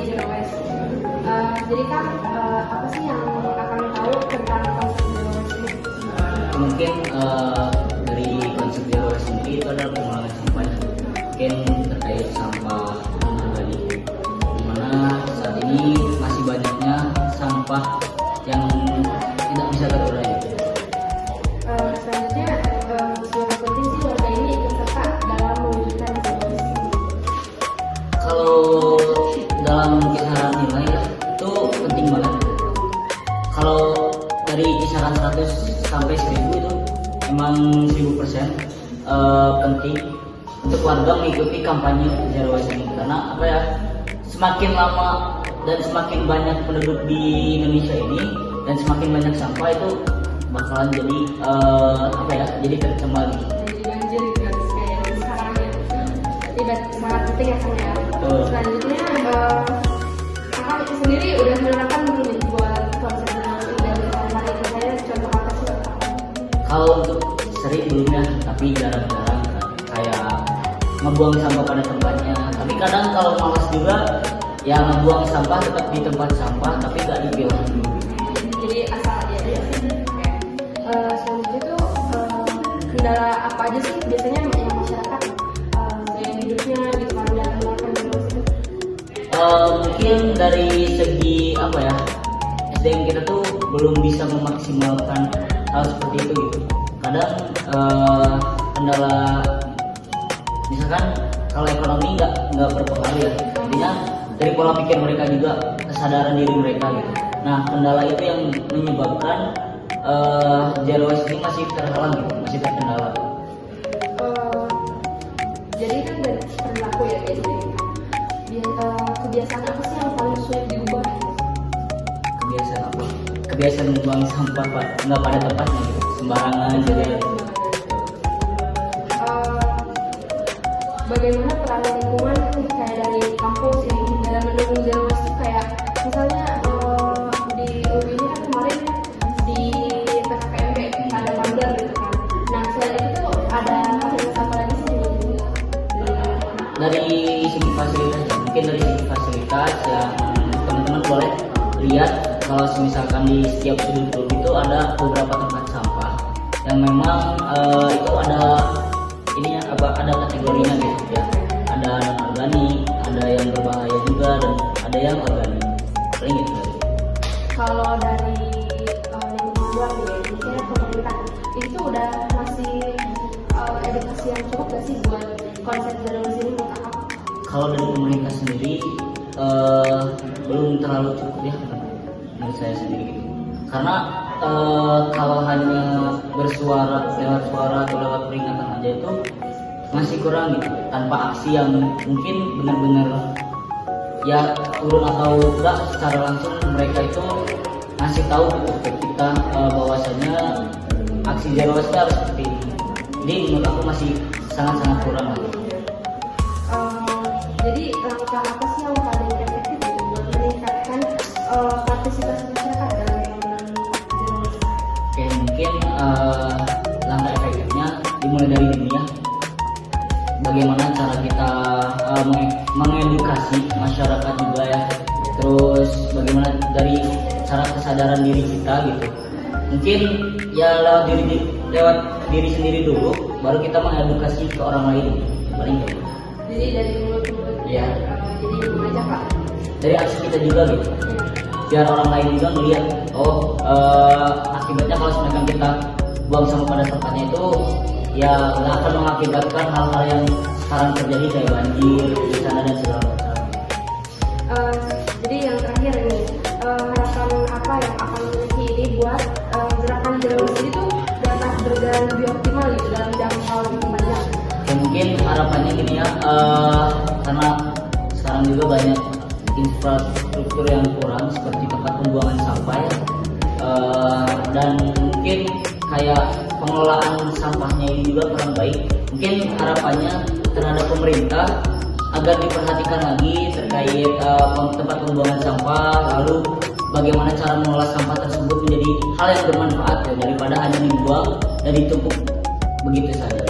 Zero Waste. Jadi kan apa sih yang akan tahu tentang konsep Zero Waste ini? Mungkin dari konsep Zero Waste sendiri itu adalah pengurangan sampah. Mungkin terkait sampah organik, dimana saat ini masih banyaknya sampah yang tidak bisa terurai. Selanjutnya, seberapa penting sih warga ini ikut serta dalam mewujudkan Zero Waste? Kalau dalam kisaran nilai ya, itu penting banget. Kalau dari kisaran 100 sampai 1000 itu emang 1000% penting untuk warga mengikuti kampanye Zero Waste ini, karena apa ya, semakin lama dan semakin banyak penduduk di Indonesia ini dan semakin banyak sampah itu bakalan jadi apa ya, jadi tercemar. Jadi banjir gitu kan, kayak sekarang ya. Jadi sangat penting ya Kang ya. Selanjutnya, Kakak sendiri udah menerapkan belum nih buat konsep Zero Waste ini dari orang itu, saya contoh apa sih Kak? Kalau untuk sering belum ya, tapi jarang-jarang kayak ngebuang sampah pada tempatnya. Tapi kadang kalau malas juga ya ngebuang sampah tetap di tempat sampah tapi gak dipilah dulu. Jadi asal aja ya. Oke. Selanjutnya tuh kendala apa aja sih biasanya yang masyarakat gaya hidupnya gitu kan dalam melakukan Zero Waste itu? Mungkin dari segi apa ya, SDM kita tuh belum bisa memaksimalkan hal seperti itu gitu. Kadang kendala misalkan kalau ekonomi nggak berpengaruh ya, intinya dari pola pikir mereka juga, kesadaran diri mereka gitu. Nah, kendala itu yang menyebabkan Zero Waste ini masih terhalang gitu, masih terkendala. Jadi kan dari perilaku ya biasanya. Kebiasaan apa sih yang paling sulit diubah? Kebiasaan apa? Kebiasaan membuang sampah pak nggak pada tempatnya gitu, sembarangan juga. Bagaimana peran lingkungan kayak dari kampus ini dalam mendukung Zero Waste itu, kayak misalnya di UI ini kan kemarin di PKPMB ada magang gitu kan. Nah selain itu tuh ada fasilitas apa lagi sih Dari segi fasilitas ya, mungkin dari segi fasilitas yang teman-teman boleh lihat kalau misalkan di setiap sudut itu ada beberapa tempat sampah yang memang itu ada ininya apa, ada kategorinya gitu ya, ada organik, ada yang berbahaya juga, dan ada yang organik, paling gitu. Kalau dari lingkungan luar nih, misalnya pemerintah itu udah masih edukasi yang cukup gak sih buat konsep Zero Waste ini menurut Kakak? Kalau dari pemerintah sendiri belum terlalu cukup ya menurut saya sendiri gitu. Karena kalau hanya bersuara lewat suara atau lewat peringatan aja itu masih kurang gitu, tanpa aksi yang mungkin benar-benar ya turun atau enggak secara langsung mereka itu ngasih tahu gitu ke kita bahwasanya aksi Zero Waste harus seperti ini. Jadi menurut aku masih sangat-sangat kurang lah. Jadi langkah apa sih yang paling efektif gitu buat meningkatkan partisipasi masyarakat dalam pembangunan Zero Waste? Oke, mungkin langkah efektifnya dimulai dari dunia. Bagaimana cara kita mengedukasi masyarakat juga ya. Terus bagaimana dari cara kesadaran diri kita gitu. Mungkin ya lewat diri sendiri dulu, baru kita mengedukasi ke orang lain. Paling gitu. Jadi dari mulut ke mulut. Iya. Jadi mengajak Pak. Dari aksi kita juga gitu. Biar orang lain juga melihat, oh akibatnya kalau misalkan kita buang sampah pada tempatnya itu ya nggak akan mengakibatkan hal-hal yang sekarang terjadi kayak banjir, bencana dan segala macam. Jadi yang terakhir ini, harapan apa yang akan memiliki ini buat gerakan Zero Waste itu dapat berjalan lebih optimal gitu dalam jangka lebih panjang? Ya, mungkin harapannya gini ya, karena sekarang juga banyak infrastruktur yang kurang seperti tempat pembuangan sampah ya. Dan mungkin kayak pengelolaan sampahnya ini juga kurang baik. Mungkin harapannya terhadap pemerintah agar diperhatikan lagi terkait tempat pembuangan sampah, lalu bagaimana cara mengolah sampah tersebut menjadi hal yang bermanfaat ya, daripada hanya dibuang dan ditumpuk begitu saja.